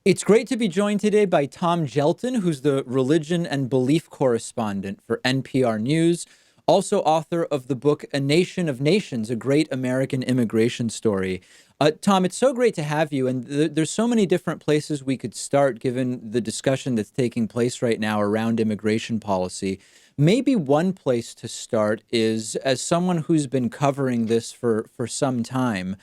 It's great to be joined today by Tom Gjelten, who's the religion and belief correspondent for NPR News, also author of the book A Nation of Nations, a great American immigration story. Tom, it's so great to have you, and there's so many different places we could start given the discussion that's taking place right now around immigration policy. Maybe one place to start is, as someone who's been covering this for some time,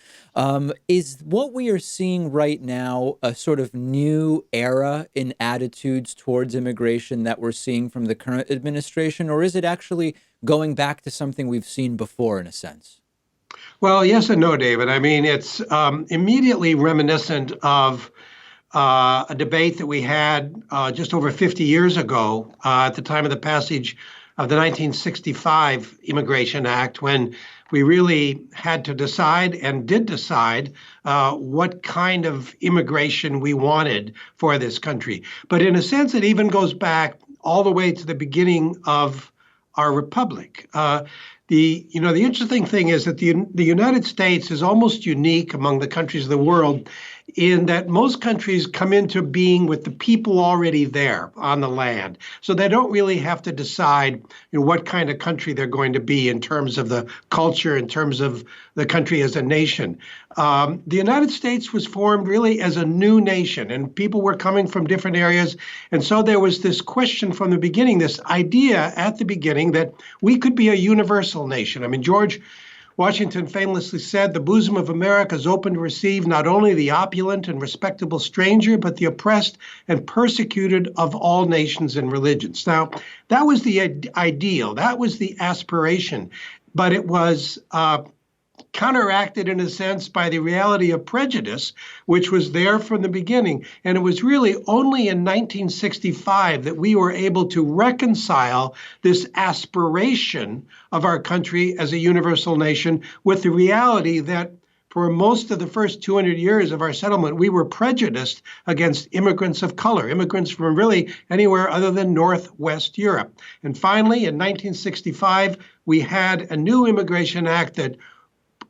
is what we are seeing right now a sort of new era in attitudes towards immigration that we're seeing from the current administration, or is it actually going back to something we've seen before in a sense? Well, yes and no, David. I mean, it's immediately reminiscent of a debate that we had just over 50 years ago at the time of the passage of the 1965 Immigration Act, when we really had to decide and did decide what kind of immigration we wanted for this country. But in a sense, it even goes back all the way to the beginning of our republic. The interesting thing is that the United States is almost unique among the countries of the world in that most countries come into being with the people already there on the land. So they don't really have to decide what kind of country they're going to be in terms of the culture, in terms of the country as a nation. The United States was formed really as a new nation, and people were coming from different areas. And so there was this question from the beginning, this idea at the beginning that we could be a universal nation. I mean, George Washington famously said, "The bosom of America is open to receive not only the opulent and respectable stranger, but the oppressed and persecuted of all nations and religions." Now, that was the ideal, that was the aspiration, but it was counteracted in a sense by the reality of prejudice, which was there from the beginning. And it was really only in 1965 that we were able to reconcile this aspiration of our country as a universal nation with the reality that for most of the first 200 years of our settlement, we were prejudiced against immigrants of color, immigrants from really anywhere other than Northwest Europe. And finally, in 1965, we had a new Immigration Act that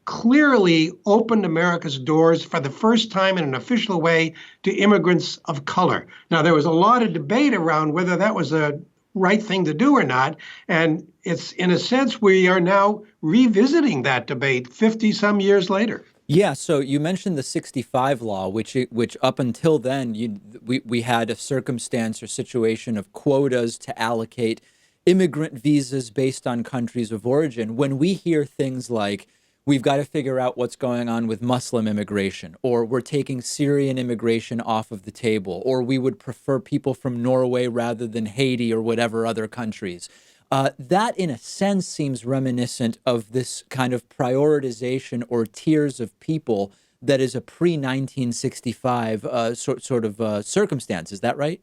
clearly opened America's doors for the first time in an official way to immigrants of color. Now, there was a lot of debate around whether that was a right thing to do or not. And it's, in a sense, we are now revisiting that debate 50 some years later. Yeah, so you mentioned the 65 law, which up until then, we had a circumstance or situation of quotas to allocate immigrant visas based on countries of origin. When we hear things like, we've got to figure out what's going on with Muslim immigration, or we're taking Syrian immigration off of the table, or we would prefer people from Norway rather than Haiti or whatever other countries. That, in a sense, seems reminiscent of this kind of prioritization or tiers of people that is a pre-1965 sort of circumstance. Is that right?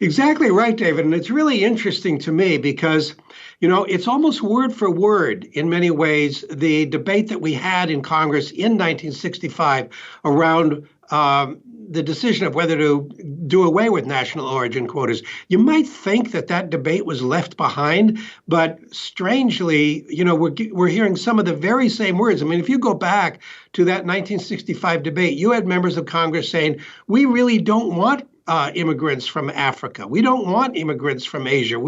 Exactly right, David. And it's really interesting to me because, it's almost word for word in many ways the debate that we had in Congress in 1965 around the decision of whether to do away with national origin quotas. You might think that that debate was left behind, but strangely, we're hearing some of the very same words. I mean, if you go back to that 1965 debate, you had members of Congress saying, we really don't want immigrants from Africa. We don't want immigrants from Asia.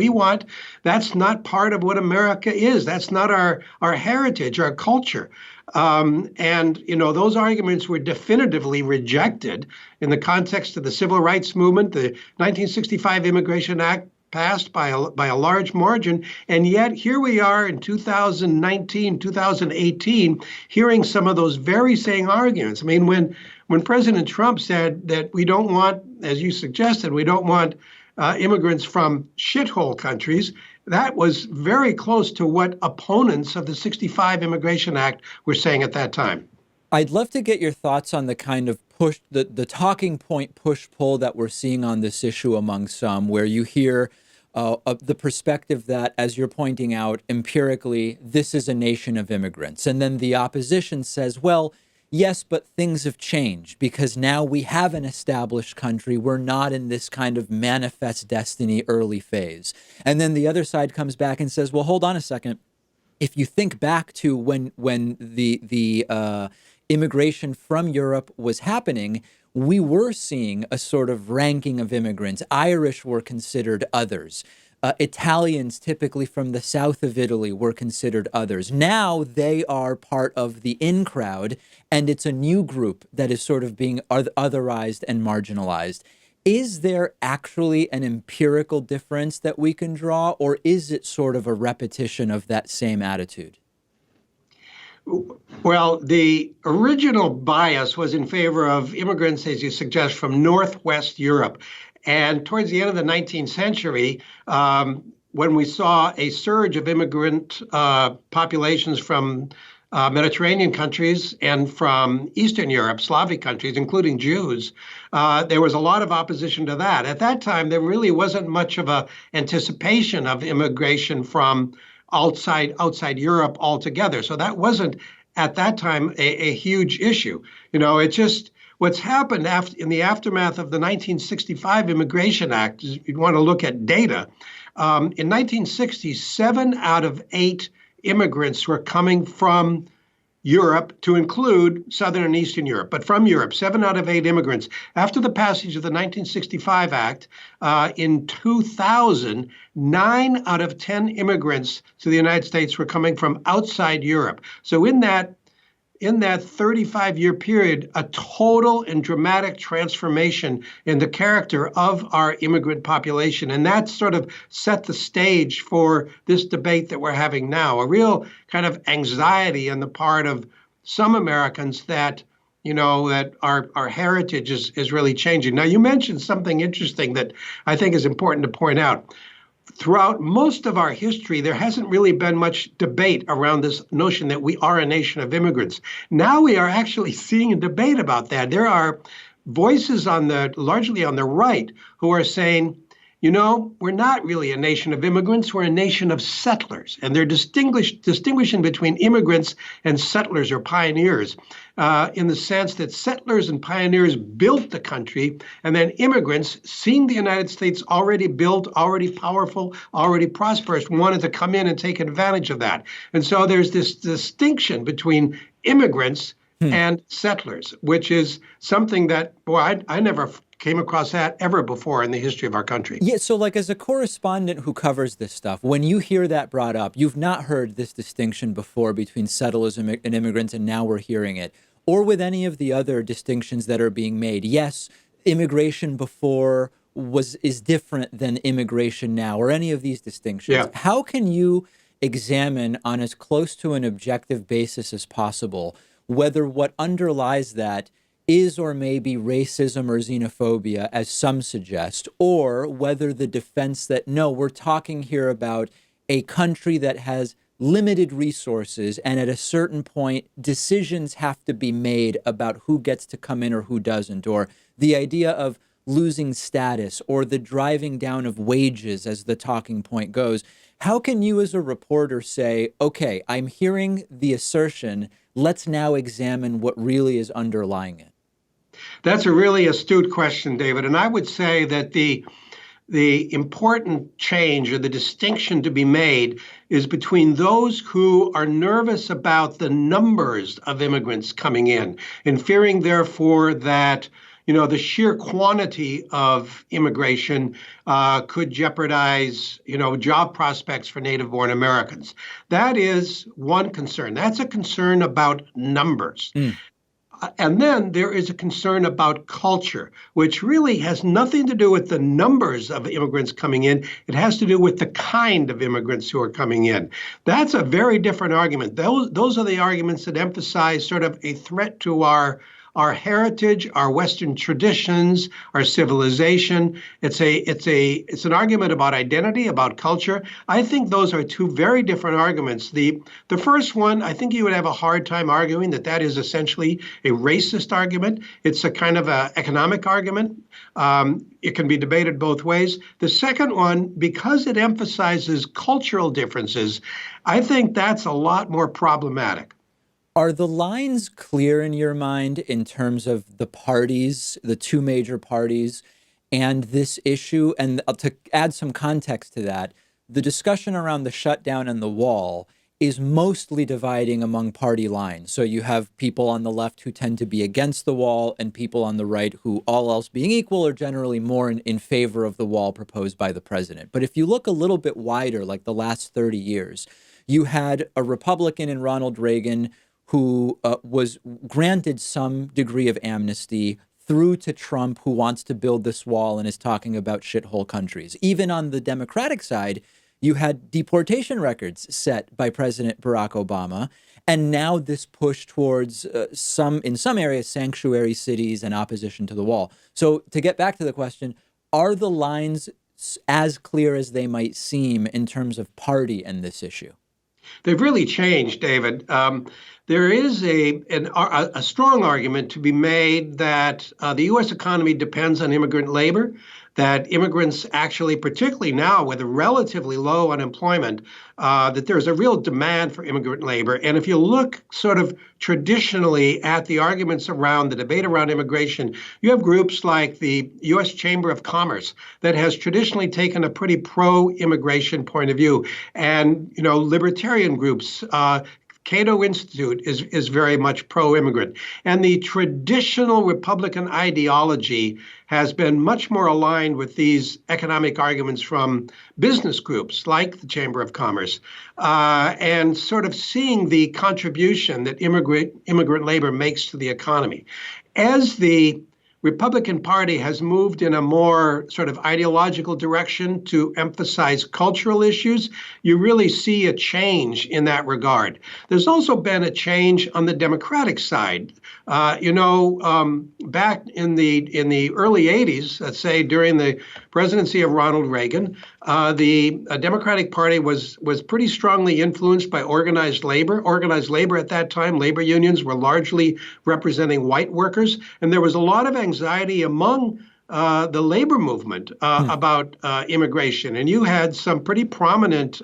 That's not part of what America is. That's not our heritage, our culture. Those arguments were definitively rejected in the context of the Civil Rights Movement. The 1965 Immigration Act passed by a large margin. And yet here we are in 2019, 2018, hearing some of those very same arguments. I mean, when President Trump said that we don't want, as you suggested, we don't want immigrants from shithole countries, that was very close to what opponents of the 65 Immigration Act were saying at that time. I'd love to get your thoughts on the kind of push, the talking point push-pull that we're seeing on this issue among some, where you hear the perspective that, as you're pointing out, empirically, this is a nation of immigrants. And then the opposition says, well, yes, but things have changed because now we have an established country. We're not in this kind of manifest destiny early phase. And then the other side comes back and says, well, hold on a second. If you think back to when the immigration from Europe was happening, we were seeing a sort of ranking of immigrants. Irish were considered others. Italians, typically from the south of Italy, were considered others. Now they are part of the in crowd, and it's a new group that is sort of being otherized and marginalized. Is there actually an empirical difference that we can draw, or is it sort of a repetition of that same attitude? Well, the original bias was in favor of immigrants, as you suggest, from Northwest Europe. And towards the end of the 19th century, when we saw a surge of immigrant populations from Mediterranean countries and from Eastern Europe, Slavic countries, including Jews, there was a lot of opposition to that. At that time, there really wasn't much of a anticipation of immigration from outside Europe altogether. So that wasn't at that time a huge issue. It just what's happened in the aftermath of the 1965 Immigration Act. Is you'd want to look at data. In 1960, 7 out of 8 immigrants were coming from Europe, to include Southern and Eastern Europe, but from Europe, 7 out of 8 immigrants. After the passage of the 1965 Act, in 2000, 9 out of 10 immigrants to the United States were coming from outside Europe. So in that 35-year period, a total and dramatic transformation in the character of our immigrant population. And that sort of set the stage for this debate that we're having now, a real kind of anxiety on the part of some Americans that our heritage is really changing. Now, you mentioned something interesting that I think is important to point out. Throughout most of our history, there hasn't really been much debate around this notion that we are a nation of immigrants. Now we are actually seeing a debate about that. There are voices largely on the right who are saying, we're not really a nation of immigrants, we're a nation of settlers. And they're distinguishing between immigrants and settlers or pioneers in the sense that settlers and pioneers built the country, and then immigrants, seeing the United States already built, already powerful, already prosperous, wanted to come in and take advantage of that. And so there's this distinction between immigrants and settlers, which is something that, I never came across that ever before in the history of our country. Yeah, so like as a correspondent who covers this stuff, when you hear that brought up, you've not heard this distinction before between settlers and immigrants, and now we're hearing it, or with any of the other distinctions that are being made. Yes, immigration before is different than immigration now, or any of these distinctions. Yeah. How can you examine on as close to an objective basis as possible whether what underlies that is or may be racism or xenophobia, as some suggest, or whether the defense that, no, we're talking here about a country that has limited resources, and at a certain point, decisions have to be made about who gets to come in or who doesn't, or the idea of losing status or the driving down of wages, as the talking point goes. How can you as a reporter say, okay, I'm hearing the assertion, let's now examine what really is underlying it? That's a really astute question, David. And I would say that the important change or the distinction to be made is between those who are nervous about the numbers of immigrants coming in and fearing, therefore, that the sheer quantity of immigration could jeopardize, job prospects for native-born Americans. That is one concern. That's a concern about numbers. And then there is a concern about culture, which really has nothing to do with the numbers of immigrants coming in. It has to do with the kind of immigrants who are coming in. That's a very different argument. Those are the arguments that emphasize sort of a threat to our heritage, our Western traditions, our civilization. It's an argument about identity, about culture. I think those are two very different arguments. The first one, I think you would have a hard time arguing that is essentially a racist argument. It's a kind of an economic argument. It can be debated both ways. The second one, because it emphasizes cultural differences, I think that's a lot more problematic. Are the lines clear in your mind in terms of the parties, the two major parties, and this issue? And to add some context to that, the discussion around the shutdown and the wall is mostly dividing among party lines. So you have people on the left who tend to be against the wall and people on the right who, all else being equal, are generally more in favor of the wall proposed by the president. But if you look a little bit wider, like the last 30 years, you had a Republican in Ronald Reagan who was granted some degree of amnesty, through to Trump, who wants to build this wall and is talking about shithole countries. Even on the Democratic side, you had deportation records set by President Barack Obama, and now this push towards in some areas, sanctuary cities and opposition to the wall. So to get back to the question, are the lines as clear as they might seem in terms of party and this issue? They've really changed, David. There is a strong argument to be made that the U.S. economy depends on immigrant labor, that immigrants actually, particularly now with a relatively low unemployment, that there's a real demand for immigrant labor. And if you look sort of traditionally at the arguments around the debate around immigration, you have groups like the U.S. Chamber of Commerce that has traditionally taken a pretty pro-immigration point of view. And, libertarian groups, Cato Institute is very much pro-immigrant. And the traditional Republican ideology has been much more aligned with these economic arguments from business groups like the Chamber of Commerce, and sort of seeing the contribution that immigrant labor makes to the economy. As the Republican Party has moved in a more sort of ideological direction to emphasize cultural issues, you really see a change in that regard. There's also been a change on the Democratic side. Back in the early 80s, let's say during the presidency of Ronald Reagan, the Democratic Party was pretty strongly influenced by organized labor. Organized labor at that time, labor unions were largely representing white workers, and there was a lot of anxiety among the labor movement about immigration. And you had some pretty prominent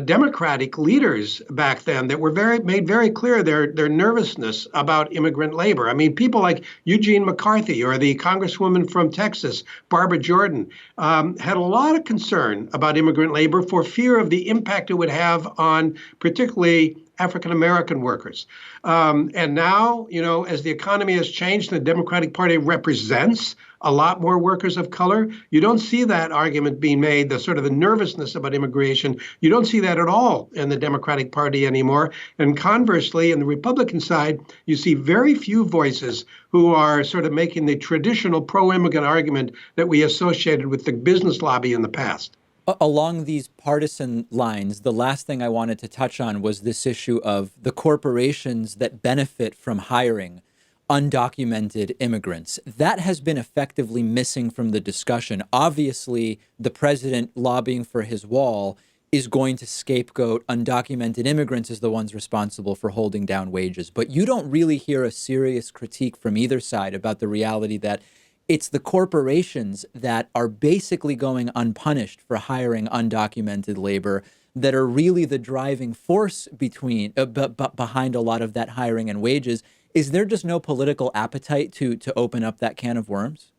Democratic leaders back then that were made very clear their nervousness about immigrant labor. I mean, people like Eugene McCarthy or the Congresswoman from Texas, Barbara Jordan, had a lot of concern about immigrant labor for fear of the impact it would have on particularly African-American workers. And now, as the economy has changed, the Democratic Party represents a lot more workers of color. You don't see that argument being made, the sort of the nervousness about immigration. You don't see that at all in the Democratic Party anymore. And conversely, in the Republican side, you see very few voices who are sort of making the traditional pro-immigrant argument that we associated with the business lobby in the past. Along these partisan lines, the last thing I wanted to touch on was this issue of the corporations that benefit from hiring undocumented immigrants. That has been effectively missing from the discussion. Obviously, the president lobbying for his wall is going to scapegoat undocumented immigrants as the ones responsible for holding down wages. But you don't really hear a serious critique from either side about the reality that it's the corporations that are basically going unpunished for hiring undocumented labor that are really the driving force behind a lot of that hiring and wages. Is there just no political appetite to open up that can of worms?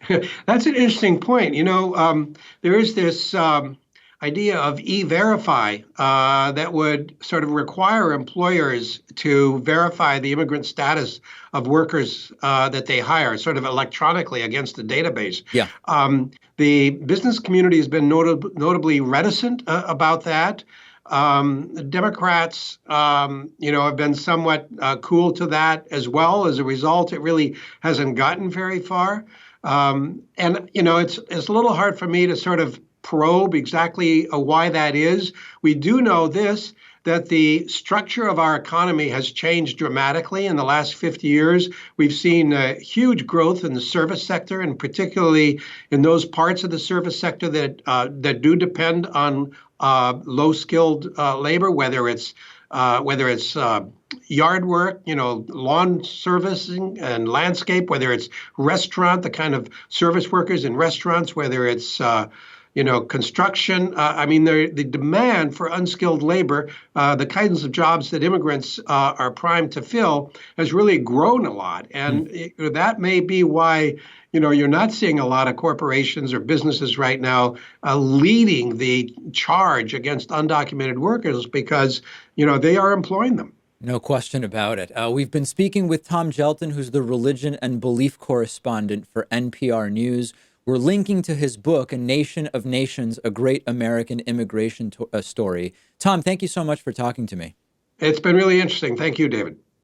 That's an interesting point. There is this idea of e-verify that would sort of require employers to verify the immigrant status of workers that they hire, sort of electronically against a database. Yeah. The business community has been notably reticent about that. The Democrats, have been somewhat cool to that as well. As a result, it really hasn't gotten very far. It's a little hard for me to sort of probe exactly why that is. We do know this, that the structure of our economy has changed dramatically in the last 50 years. We've seen huge growth in the service sector, and particularly in those parts of the service sector that do depend on low-skilled labor, whether it's yard work, lawn servicing and landscape, whether it's restaurant, the kind of service workers in restaurants, whether it's construction. I mean, the demand for unskilled labor, the kinds of jobs that immigrants are primed to fill, has really grown a lot. And that may be why, you're not seeing a lot of corporations or businesses right now leading the charge against undocumented workers because, they are employing them. No question about it. We've been speaking with Tom Gjelten, who's the religion and belief correspondent for NPR News. We're linking to his book, A Nation of Nations, A Great American Immigration Story. Tom, thank you so much for talking to me. It's been really interesting. Thank you, David.